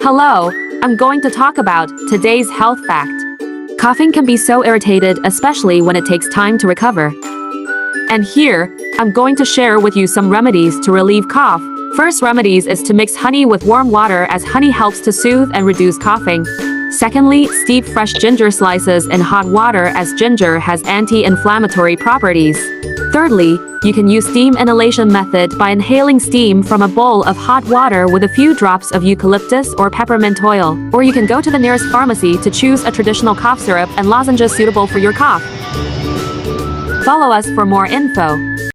Hello, I'm going to talk about today's health fact. Coughing can be so irritated, especially when it takes time to recover. And here, I'm going to share with you some remedies to relieve cough. First remedies is to mix honey with warm water, as honey helps to soothe and reduce coughing. Secondly, steep fresh ginger slices in hot water, as ginger has anti-inflammatory properties. Thirdly, you can use steam inhalation method by inhaling steam from a bowl of hot water with a few drops of eucalyptus or peppermint oil. Or you can go to the nearest pharmacy to choose a traditional cough syrup and lozenges suitable for your cough. Follow us for more info.